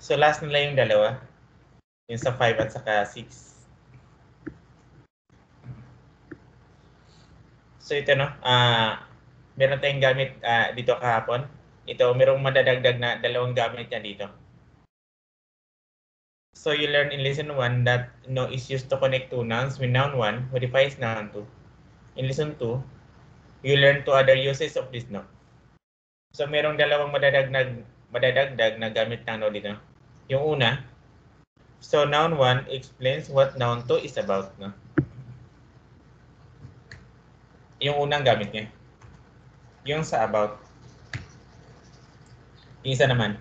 So last nila yung dalawa. Yung sa 5 at saka 6. So ito no, meron tayong gamit dito kahapon. Ito, merong madadagdag na dalawang gamit niya dito. So you learn in lesson 1 that no is used to connect two nouns when noun 1 modifies noun 2. In lesson 2, you learn two other uses of this no. So merong dalawang madadagdag na gamit ng no dito. Yung una, so noun 1 explains what noun 2 is about, no? Yung unang gamit niya. Yung sa about. Yung isa naman.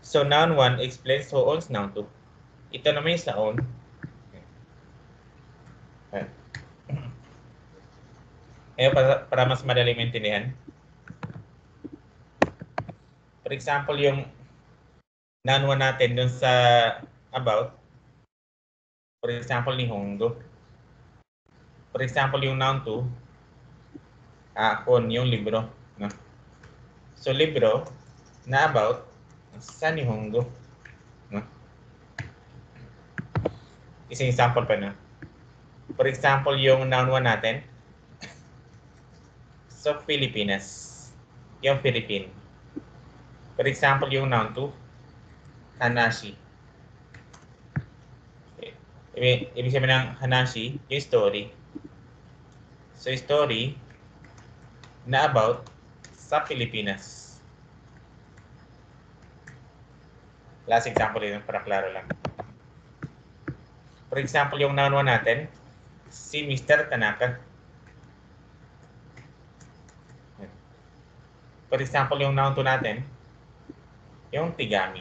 So noun 1 explains who owns noun 2. Ito naman yung sa own. Ngayon, para mas madali maintindihan. For example, yung noun 1 natin dun sa about. For example, ni Hongdo. For example, yung noun 2, kon, yung libro. No? So, libro na about sa ni Hongdo. No? Isang example pa na. For example, yung noun 1 natin. So, Pilipinas. Yung Philippine. For example, yung noun 2, Hanashi. Ibig sabihin ng Hanashi, yung story. So, story na about sa Pilipinas. Last example yun para klaro lang. For example, yung noun 1 natin, si Mr. Tanaka. For example, yung noun 2 natin, yung Tigami.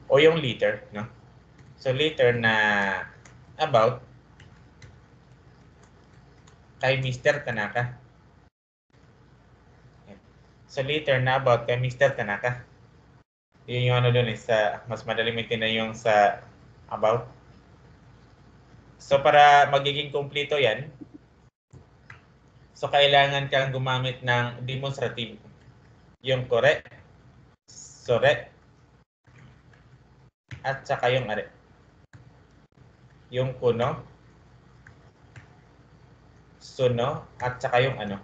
O yung liter, no? So, liter na about kay Mr. Tanaka. So, liter na about kay Mr. Tanaka. Yun yung ano dun sa mas madali maintindihan yung sa about. So, para magiging kumpleto yan, so kailangan kang gumamit ng demonstrative. Yung correct, sore, at saka yung are. Yung kuno, suno, at saka yung ano.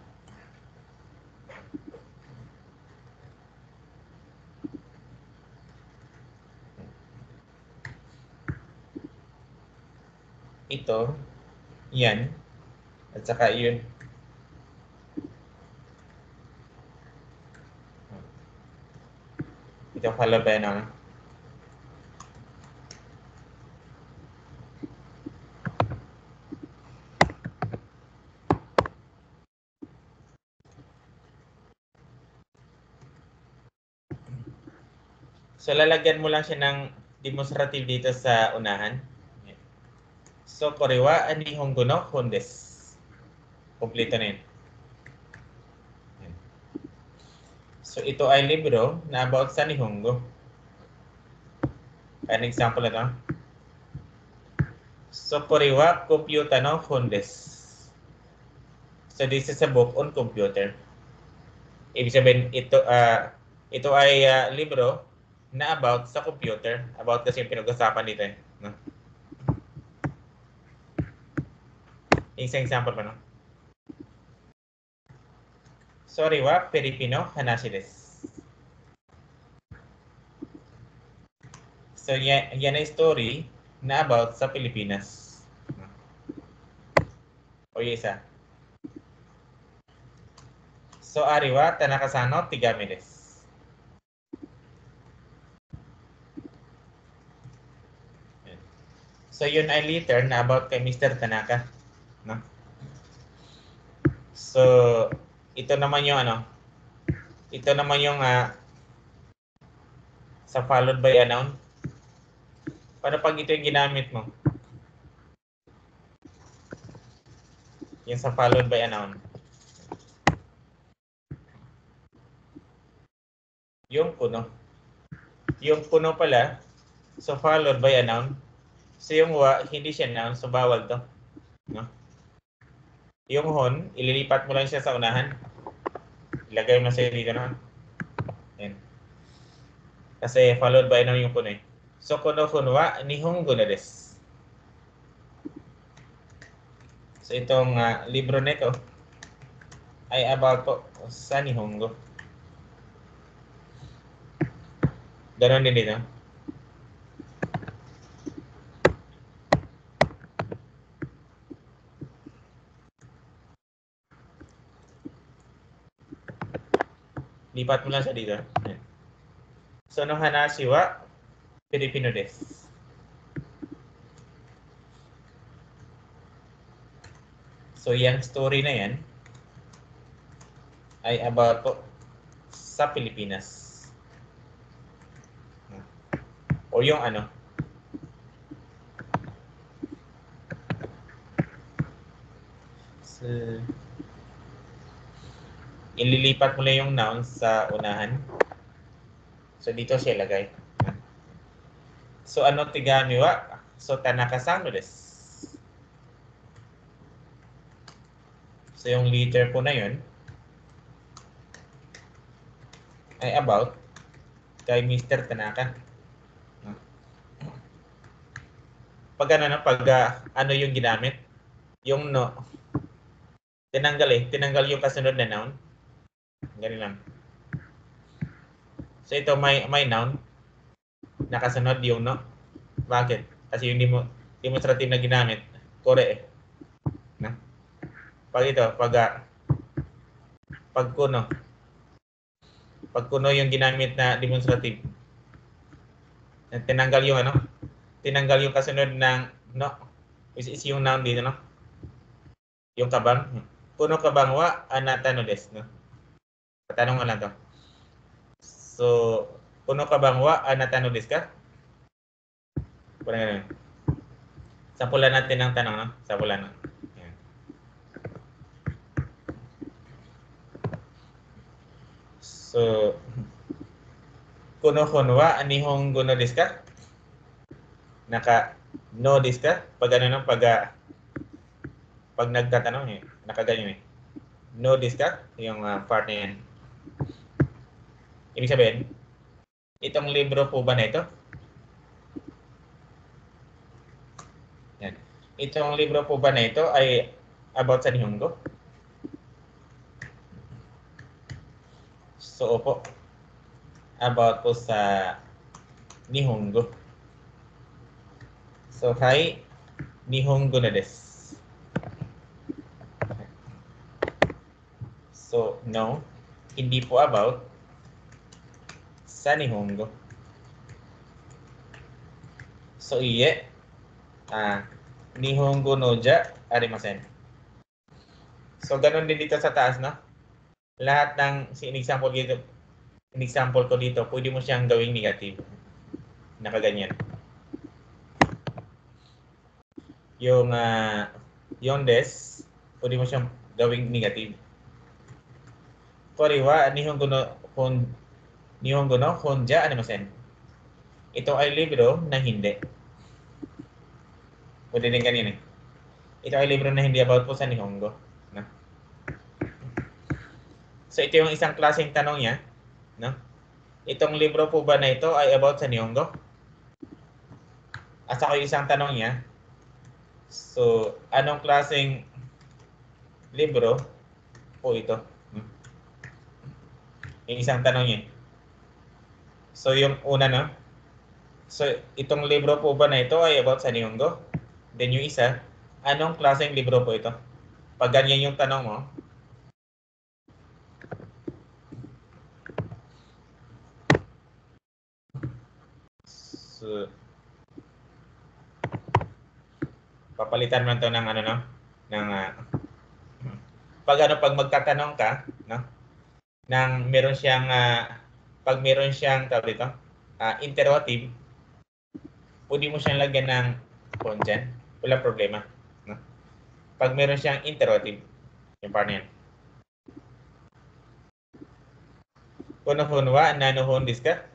Ito, yan, at saka yun. Ito follow by ano. So, lalagyan mo lang siya ng demonstrative dito sa unahan. So, korewa ani Hongo no Hondes. Kompleto na yun. So, ito ay libro na about sa Nihongo. An example na ito. So, korewa computer no Hondes. So, this is a book on computer. Ibig sabihin, ito ay libro na about sa computer. About kasi yung pinag-usapan dito. No? Isang example pa, no? Sorry wa, Filipino hanashi desu. So, yan ay story na about sa Pilipinas. O yung isa. So, ari wa Tanaka no Tigami desu. So, yun ay letter na about kay Mr. Tanaka. No? So, ito naman yung ano. Ito naman yung sa followed by a noun. Paano pag ito yung ginamit mo? Yung sa followed by a noun. Yung puno. Yung puno pala, so followed by a noun. So yung wa, hindi siya noun, so bawal to. No? Yung hon, ililipat mo lang siya sa unahan. Ilagay mo siya dito na. Yan. Kasi followed by na yung kuno eh. So, kuno wa nihongo na desu. So, itong libro nito ay about po sa nihongo. Ganon din dito. Lipat mo lang siya dito. Yan. So, no hanashi wa Filipino desu. So, yung story na yan ay about po sa Pilipinas. O yung ano. So, ililipat mo lang yung noun sa unahan. So, dito siya ilagay. So, ano tigami wa? So, Tanaka-san no desu. So, yung letter po na yun ay about kay Mr. Tanaka. Pag ano na, pag ano yung ginamit, yung no, tinanggal yung kasunod na noun. Ganun lang. So, ito may noun, nakasunod yung no. Bakit? Kasi yung demonstrative na ginamit, kore eh. Na? Pag ito, pag kuno yung ginamit na demonstrative, tinanggal yung ano, tinanggal yung kasunod ng no, which is yung noun dito, no? Yung kabang. Kuno kabang wa anata no desu, no? Patanong lang to. So, kuno kabang wa anata no desu ka? Parang ganun. Sampulan natin ng tanong, no? Sampulan na. Yan. So, kuno wa nihongo no desu ka? Naka no desu ka? Pag ano no, pag nagtatanong eh, nakaganyan eh. No desu ka? Yung part na yan. Ibig sabihin, itong libro po ba na ito? Yan. Itong libro po ba na ito ay about sa Nihongo? So, opo. About po sa Nihongo. So, hi, Nihongo na desu. So, no, hindi po about sa Nihongo. So, iye, Nihongo no ja arimasen. So, ganun din dito sa taas, no? Lahat ng in-example ko dito, pwede mo siyang gawing negative. Nakaganyan. Yung des, pwede mo siyang gawing negative. Kore wa Nihongo no honja arimasen. Ito ay libro na hindi. Pwede din ganyan eh. Ito ay libro na hindi about po sa Nihongo. No? So ito yung isang klaseng tanong niya. No? Itong libro po ba na ito ay about sa Nihongo? At saka yung isang tanong niya. So, anong klaseng libro po ito? Yung isang tanong niya. So yung una no. So itong libro po ba na ito ay about sa Nihongo? Then yung isa, anong klaseng libro po ito? Pag ganyan yung tanong mo, so, papalitan man to ng ano no, ng pag magtatanong ka, no? Nang meron siyang pag meron siyang tawag dito, interrogative, pwede mo siyang lagyan ng phone dyan. Wala problema. No? Pag meron siyang interrogative, yung part na yan. Kuno wa nanohon desu ka?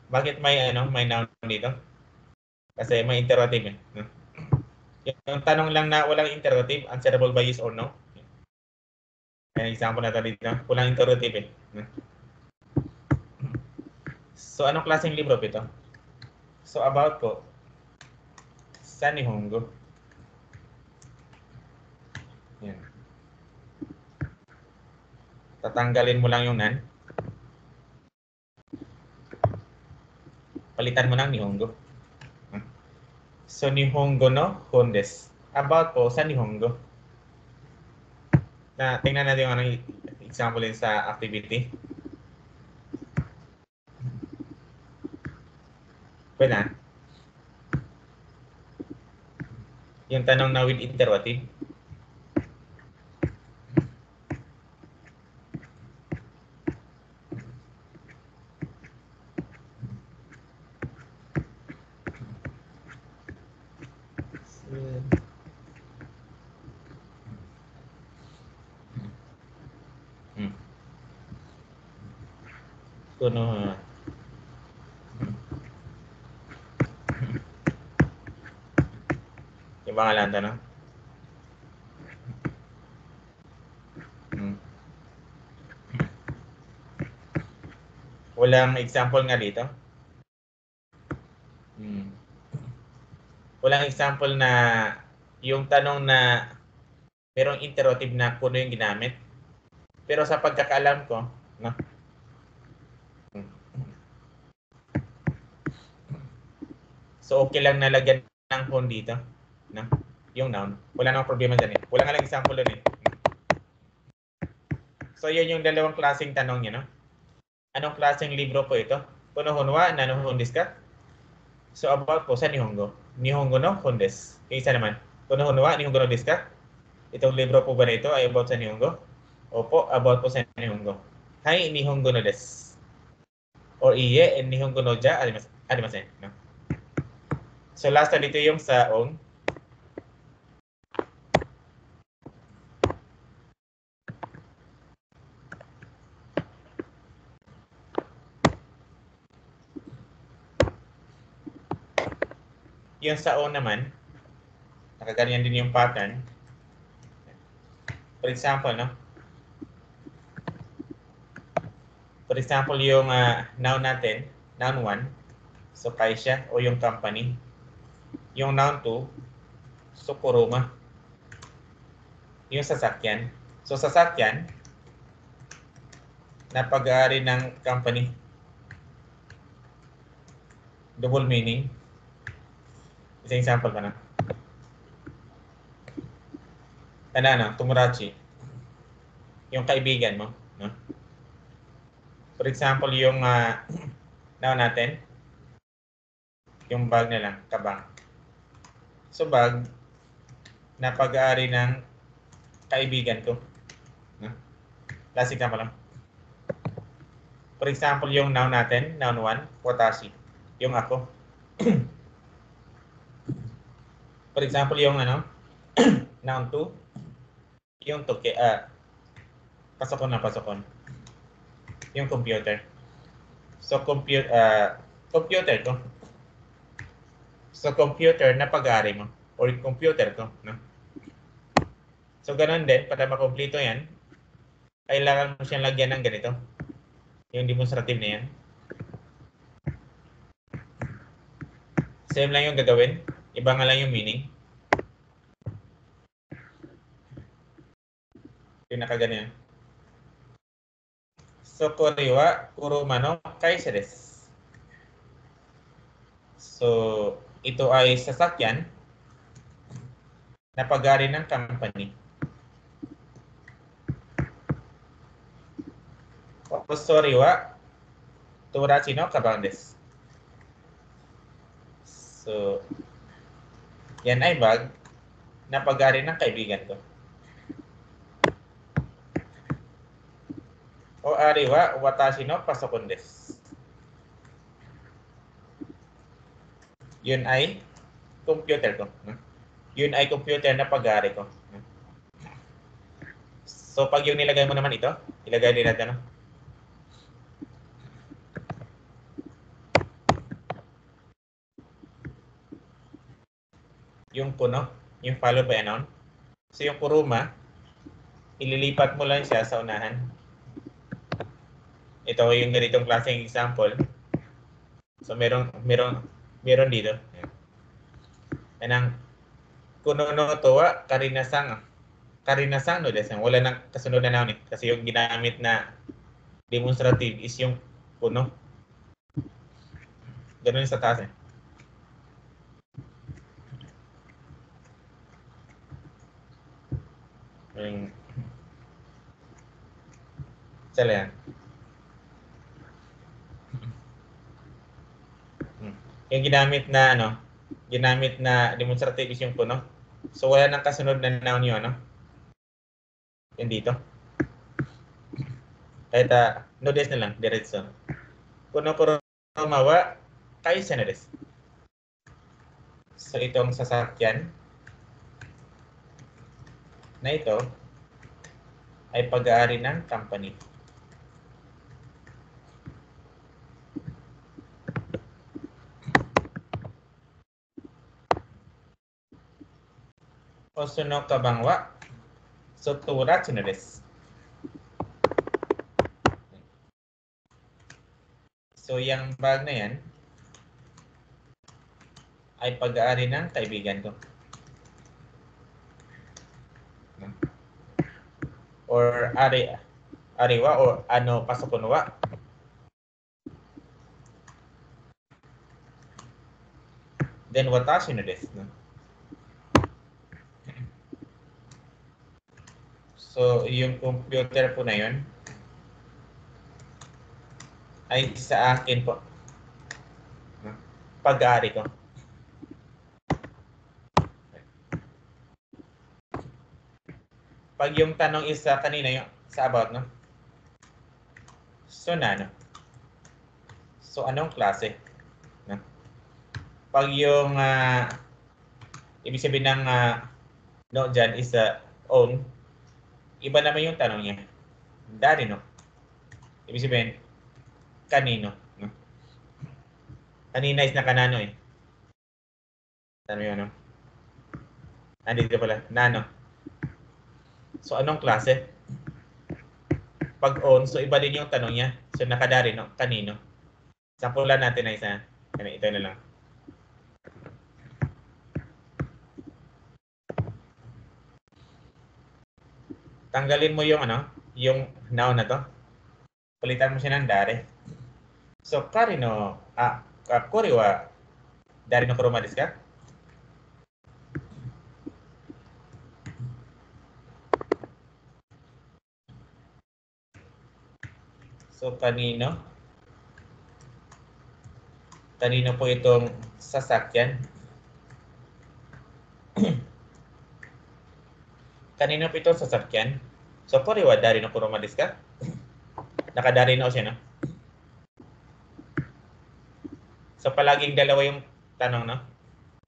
Bakit may noun dito? Kasi may interrogative eh. No? Yung tanong lang na walang interrogative, answerable by yes or no. Yan, example na ito dito. Walang interrogative eh. So, anong klaseng libro ito? So, about ko, sa Nihongo. Yan. Tatanggalin mo lang yung nan. Palitan mo ng Nihongo. So, Nihongo no Hondes. About po sa Nihongo. Na, tingnan natin yung anong example din sa activity. Pwede na. Yung tanong na with interrogative. Kuno. Yung pangalan tanong. Walang example nga dito. Walang example na yung tanong na merong interrogative na kuno yung ginamit. Pero sa pagkakaalam ko, no? So, okay lang nalagyan ng hon dito. No? Yung noun. Wala namang problema dyan eh. Wala nga lang example dun eh. So, yun yung dalawang klaseng tanong niya, no? Anong klaseng libro po ito? Kuno honwa, nano hondes ka? So, about po sa Nihongo. Nihongo no hondes. Yung isa naman. Kuno honwa, Nihongo no desu ka? Itong libro po ba na ito ay about sa Nihongo? Opo, about po sa Nihongo. Hai, Nihongo no desu. Or iye, Nihongo no ja arimasen. No? So, last na dito yung sa on. Yung sa on naman, nakaganyan din yung pattern. For example, no? For example, yung noun natin, noun 1, so kaisha o yung company. Yung noun 2, so kuruma. Yung sasakyan. So sasakyan, na pag-aari ng company. Double meaning. Isang example pa na. Ano, tumurachi. Yung kaibigan mo. No? For example, yung noun natin, yung bag na lang, kabang. So bag, na pag-aari ng kaibigan ko. No? Last example lang. For example, yung noun natin, noun 1, watashi. Yung ako. For example, yung ano, noun 2, yung toke, pasokon na pasokon. Yung computer. So, computer ko. So, computer na pag-aari mo. Or computer ko. No? So, ganun din, para makompleto yan, kailangan mo siyang lagyan ng ganito. Yung demonstrative na yan. Same lang yung gagawin. Iba nga lang yung meaning. Yung nakaganyan. So, kore wa kuruma no kaisha desu. So, ito ay sasakyan na pag-aari ng company. Sorry wa turachi no kabang desu. So, yan ay bag na pag-aari ng kaibigan ko. O ari wa watashi no pasokon desu. Yun ay computer ko. Yun ay computer na pag-aari ko. So, pag yung nilagay mo naman ito, ilagay din natin, no? Yung kuno, yung followed by a noun. So, yung kuruma, ililipat mo lang siya sa unahan. Ito yung ganitong klaseng example. So meron dito. Anang kuno no to wa karinasang no desu. Wala nang kasunod na noun kasi yung ginamit na demonstrative is yung kuno. Ganun sa taas eh. Yung sala yan. Yung ginamit na demonstrative is yung kuno. So wala nang kasunod na noun yun, no? Yan dito. Kahit no des na lang, diretso. Kuno mawa, kaisa na des. So itong sasakyan na ito ay pag-aari ng company. Oso no kabang wa, so turatsu na des. So yung bag na yan ay pag-aari ng kaibigan ko. Or ariwa o ano pasokunwa. Then watashi no desu. No? So yung computer po na yun ay sa akin po. Pag-aari ko. Pag yung tanong is kanina yung sa about, no? So no? So anong klase? No? Pag yung ibig sabihin ng no dyan is own, iba naman yung tanong niya. Dari, no? Ibig sabihin, kanino? No? Kanina is na kanano eh. Ano yun, no? Andito pala, nano. So anong klase? Pag own, so iba din yung tanong niya. So nakadari, no? Kanino? Sampulan natin na isa. Ito na lang. Tanggalin mo yung yung noun na to. Palitan mo siya ng dari. So kari no kore wa dari no kuruma desu ka? So kanino? Kanino po itong sasakyan? Kanino po itong sasakyan? So kore wa dari no kuruma desu ka? Nakadari na siya, no? So palaging dalawa yung tanong, no?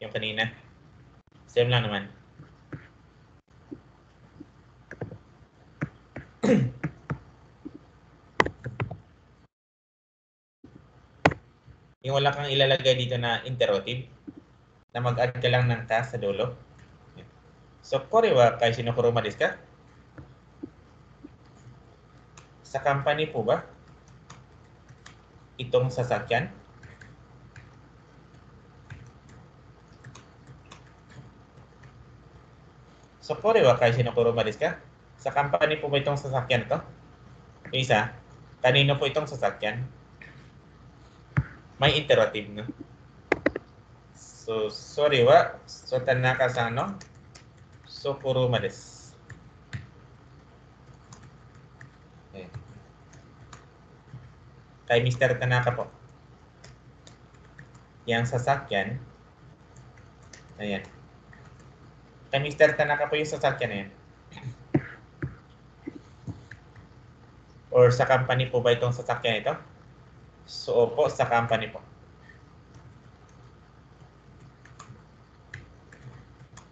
Yung kanina. Same lang naman. Yung wala kang ilalagay dito na interrogative, na mag-add ka lang ng ka sa dulo. So, kore wa kaisi no kuruma desu ka? Sa company po ba? Itong sasakyan? So, kore wa kaisi no kuruma desu ka? Sa company po ba itong sasakyan to? Yung isa, kanino po itong sasakyan? May interrogative, no? So, sorry wa. So, Tanaka-san no? So, kuruma desu. Okay. Kay Mr. Tanaka po. Yang sasakyan. Ayan. Kay Mr. Tanaka po yung sasakyan na yan. Or sa company po ba itong sasakyan ito? So, opo, sa company po.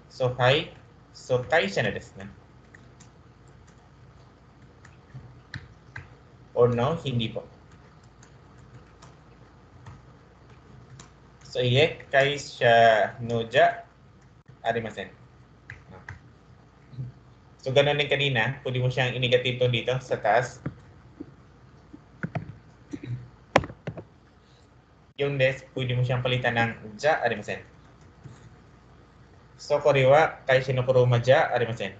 So, hi. So, kaisha na desu na. Or no, hindi po. So, iye, kaisha no ja arimasen. So, ganun din kanina. Pwede mo siyang i-negative to dito sa taas. Yung des, pwede mo siyang palitan ng ja, arimasen. So, korewa, kay sinokuruma ja, arimasen.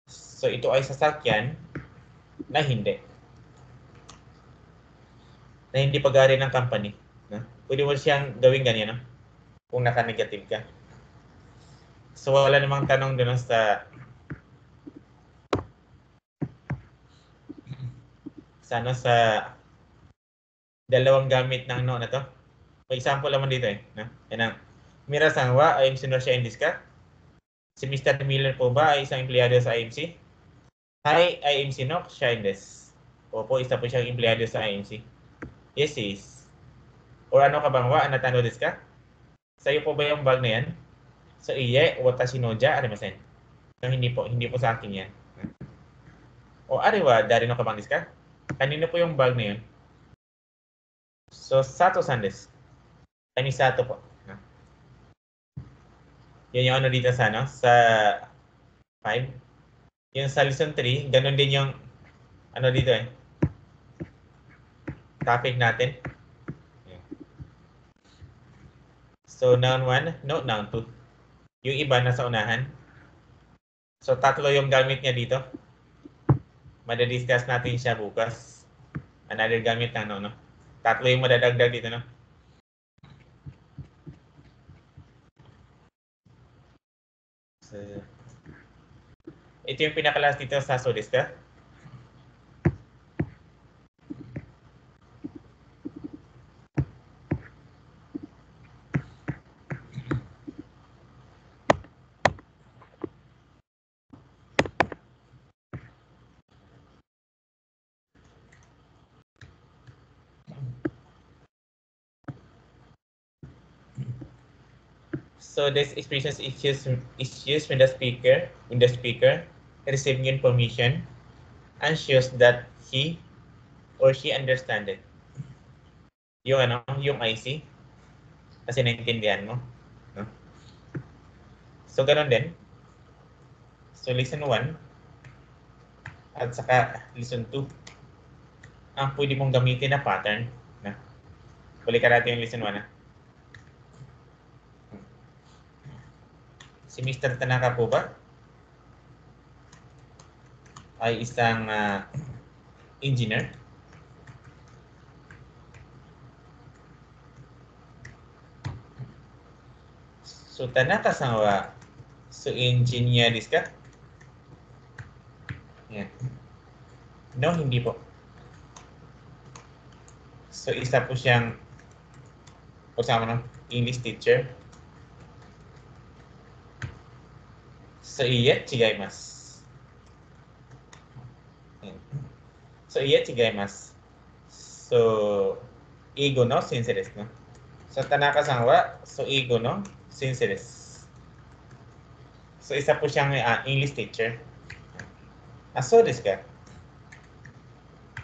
So, ito ay sasakyan na hindi. Na hindi pag-ari ng company. No? Pwede mo siyang gawin ganyan, no? Kung naka-negative ka. So, wala namang tanong doon sa dalawang gamit ng no na to. May example naman dito eh. No? Yan ang Mira-san wa IMC no siya indis ka? Si Mr. Miller po ba ay isang empleyado sa IMC? Hi, IMC no siya indis. Opo, isa po siyang empleyado sa IMC. Yes, is. Or ano ka bang wa? Anatano desu ka? Sa'yo po ba yung bag na yan? So, iye, watashi no ja arimasen. No, hindi po sa akin yan. O ariwa, dari no ka bang desu ka? Kanino po yung bag na yun? So, Sato-san desu. Ani Sato po. Yan yung ano dito sa, ano, sa 5. Yung sa lesson 3, ganun din yung ano dito eh. Topic natin. So, noun 1, no, noun 2. Yung iba nasa unahan. So, tatlo yung gamit niya dito. Madadiscuss natin siya bukas. Another gamit ng no. Tatlo yung madadagdag dito, no? So, ito yung pinakalas dito sa Sodiska. So this expression is used when the speaker receiving information and shows that he or she understand it. Yung ano, yung IC kasi naintindihan mo, no? So ganun din. So lesson 1 at saka lesson 2 ang pwede mong gamitin na pattern, na. Balikan natin yung lesson 1, ha? Si Mr. Tanaka po ba ay isang engineer? So Tanaka-san wa so engineer desu ka? Yan. No, hindi po. So isa po siyang kasama ng English teacher. So iye chigaimasu. So iye chigaimasu. So eigo no sensei desu, no? So Tanaka-san wa so eigo no sensei desu. So isa po siyang English teacher. So desu ka?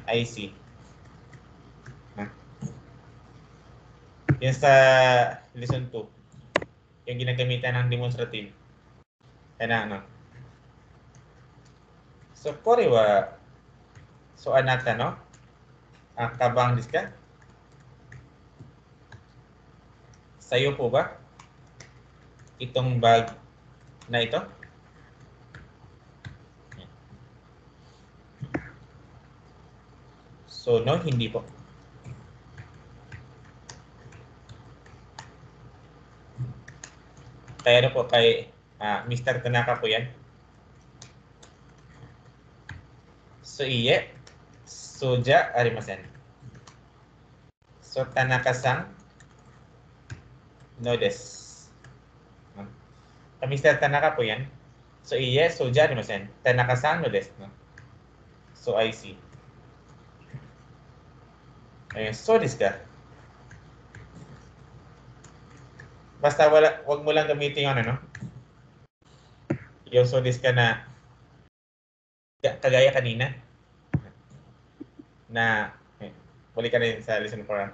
I see. Yung sa lesson 2, yung ginagamitan ng demonstrative. Yan na, ano. So, kore wa, so anata, no? Kabang desu ka? Sa'yo po ba? Itong bag na ito? So, no, hindi po. Kaya ano po, kay Mr. Tanaka po yan. So, iye. Soja arimasen. So, Tanaka-san no desu. Mr. Tanaka po yan. So, iye, soja arimasen. Tanaka-san no desu. No? So, I see. Ayun, so desu ka? Basta wag mo lang gamitin yung ano, no? Yung so desu ka na kagaya kanina na balik ka rin sa lesson 4.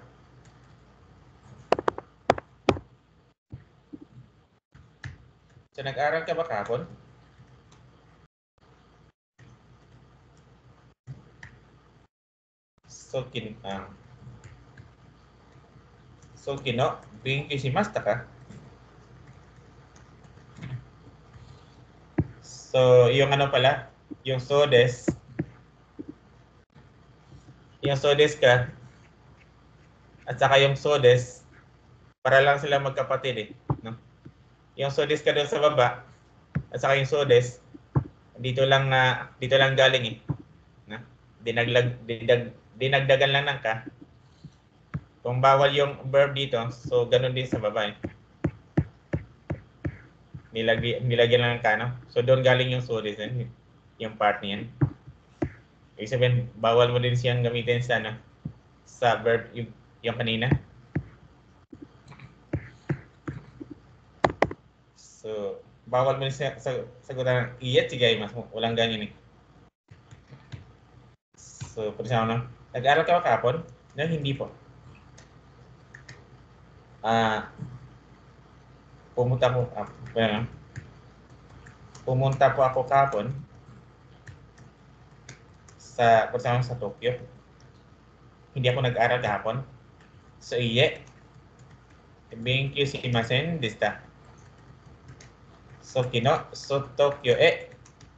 So, nag-aral ka ba kahapon? kino, binki shimashita ka? So, yung ano pala, yung sodes ka, at saka yung sodes, para lang sila magkapatid eh. No? Yung sodes ka doon sa baba, at saka yung sodes, dito lang galing eh. No? Dinagdagan lang ng ka. Kung bawal yung verb dito, so ganun din sa baba eh. Nilagyan lang ng ka, no? So doon galing yung sodes eh, yung part niyan. Ibig sabihin, bawal mo din siyang gamitin sa ano, sa verb yung kanina. So, bawal mo din siya sagutan ng iyat sigaimasu. Walang ganyan eh. So, for example, nag-aaral ka ba kahapon? No, hindi po. Pumunta po ako kahapon sa, for example, sa Tokyo. Hindi ako nag-aaral kahapon. So, iye. Benkyu shimasen deshita. So, Tokyo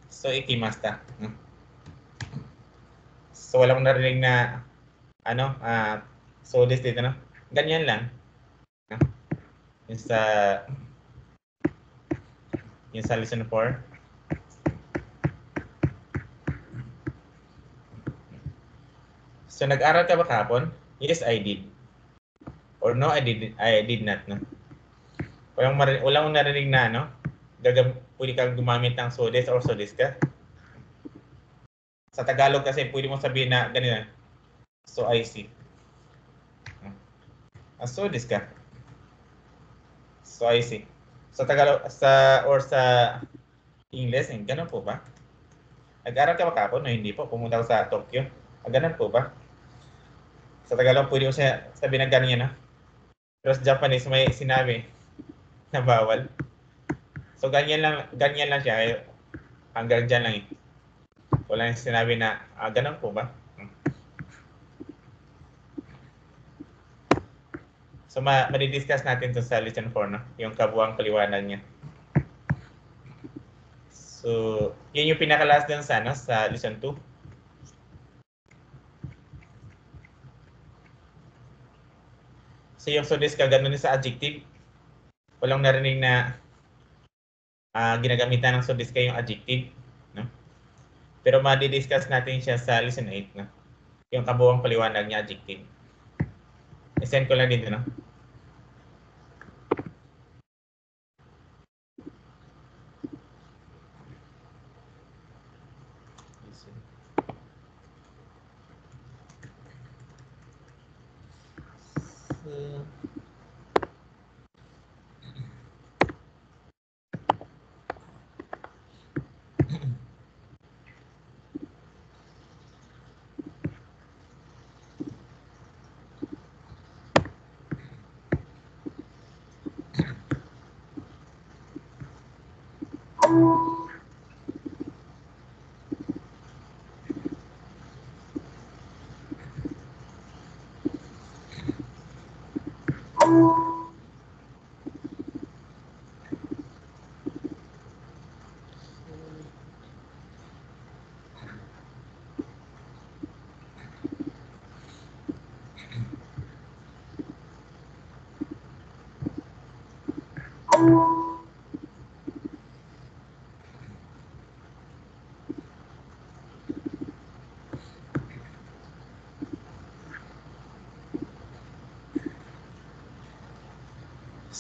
so ikimasta. So, walang narinig na so this dito, no? Ganyan lang. Yung sa lesson 4. So, nag-aral ka ba kahapon? Yes, I did. Or no, I did not. No? Walang narinig na, no? Pwede kang gumamit ng sodes or sodes ka. Sa Tagalog kasi, pwede mo sabihin na ganito. So, I see. Sodes ka. So, I see. Sa Tagalog, sa English, ganun po ba? Nag-aral ka ba kahapon? No, hindi po. Pumunta ako sa Tokyo. Ganun po ba? Sa Tagalog, pwede mo sabihin na ganyan, no? Pero sa Japanese, may sinabi na bawal. So, ganyan lang siya. Hanggang dyan lang eh. Wala yung sinabi na, ganun po ba? So, madidiscuss natin to sa lesson 4, no? Yung kabuang paliwanag niya. So, yun yung pinaka-last dun sa lesson 2. So, yung sodes ka, ganun din sa adjective. Walang narinig na ginagamitan ng sodes ka yung adjective. No? Pero madidiscuss natin siya sa lesson 8. No? Yung kabuang paliwanag niya adjective. I-send ko lang dito, no?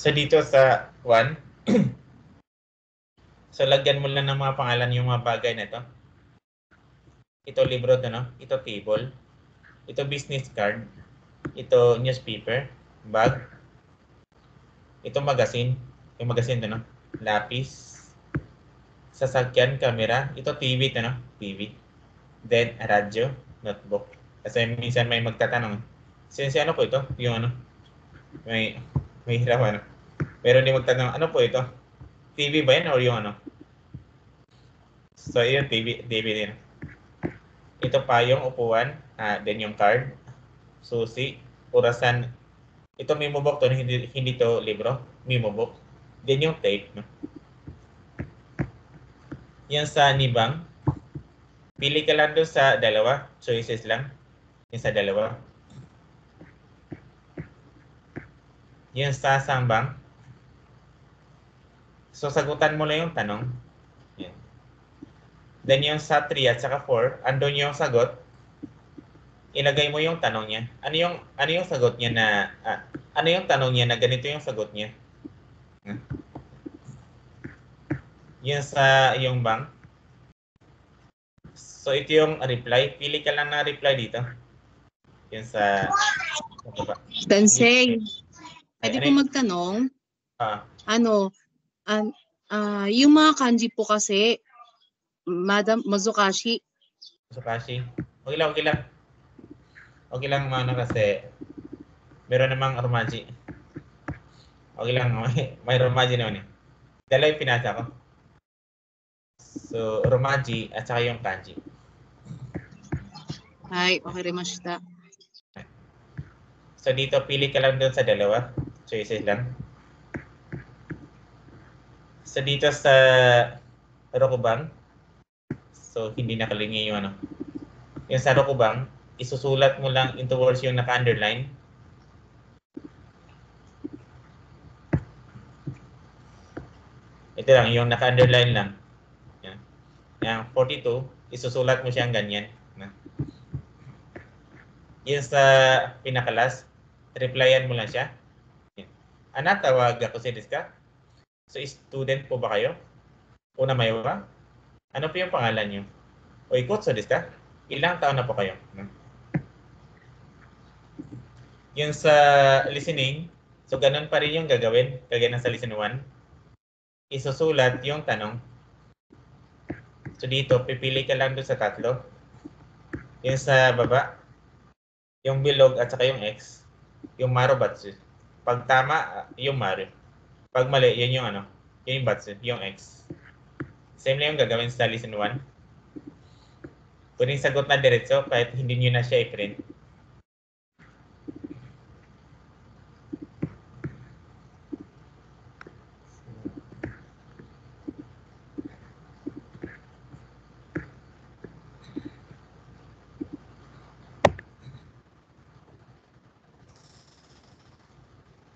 So, dito sa 1, so, lagyan mo lang ng mga pangalan yung mga bagay na ito. Ito libro to, no? Ito table. Ito business card. Ito newspaper. Bag. Ito magazine. Yung magazine to, no? Lapis. Sasakyan, camera. Ito TV to, no? TV. Then, radyo. Notebook. Kasi minsan may magtatanong. Since ano po ito? Yung ano? May hirap ano? Pero hindi magtatanong, ano po ito? TV ba yan or yung ano? So, yun, TV din. Ito pa yung upuan. Then yung card. susi, orasan. Ito memo book to, hindi to libro, memo book. Then yung tape, no? Yan sa nibang, pili ka lang doon sa dalawa, choices lang. Yung sa dalawa. Yung sa sambang, so sagutan mo lang yung tanong. Yan. Then yung sa 3 at saka 4, andun yung sagot. Ilagay mo yung tanong niya. Ano yung sagot niya na ano yung tanong niya na ganito yung sagot niya? Yung sa yung bang. So ito yung reply. Pili ka lang na reply dito. Yung sa baba. Sensei, pwede Ano po yun? magtanong? Ah, Yung mga kanji po kasi, Madam Mazukashi, Sukashi. Okay lang, okay lang. Okay lang mano kasi meron namang Romaji. Okay lang, may Romaji naman eh. Dalawa yung pinasa ko. So, Romaji at saka yung kanji. ay, okirimashita. So, dito pili ka lang doon sa dalawa. Choices lang. So, dito sa Rokuban, so hindi nakalingi yung ano. Yung sa Rokuban, isusulat mo lang into words yung naka-underline. Ito lang, yung naka-underline lang. Yan. Yung 42, isusulat mo siyang ganyan. Yung sa pinakalas, replyan mo lang siya. Anata, wag ako si Diska. So, student po ba kayo? Una may ba? Ano po yung pangalan niyo? O ikot so Diska? Ilang taon na po kayo? Yung sa listening, so ganun pa rin yung gagawin, kagaya ng sa listen 1. Isusulat yung tanong. So dito, pipili ka lang doon sa tatlo. Yung sa baba, yung bilog at saka yung X, yung maro batsu. Pag tama, yung maro. Pag mali, yun yung ano, yun yung batsu, yung X. Same lang yung gagawin sa listen 1. Pwedeng sagot na diretso kahit hindi nyo na siya i-print.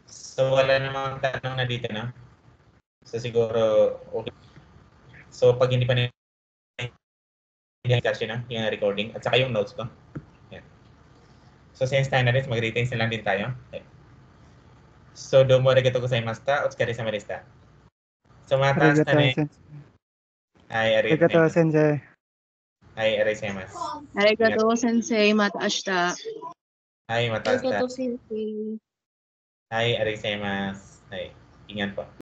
So wala namang tanong na dito, no? So siguro, okay. So pag hindi pa discussion na, yung recording, at saka yung notes ko. Yan. So since time na rin, mag-retain lang din tayo. Okay. So domo arigatou gozaimashita, otsukare-sama deshita. So mata ashita ne. Hai, Arigatou, sensei. Hai, arigatou. Arigatou, sensei, matashita. Hai, mata ashita. Arigatou, sensei. Hai, arigatou. Hai, ingat po.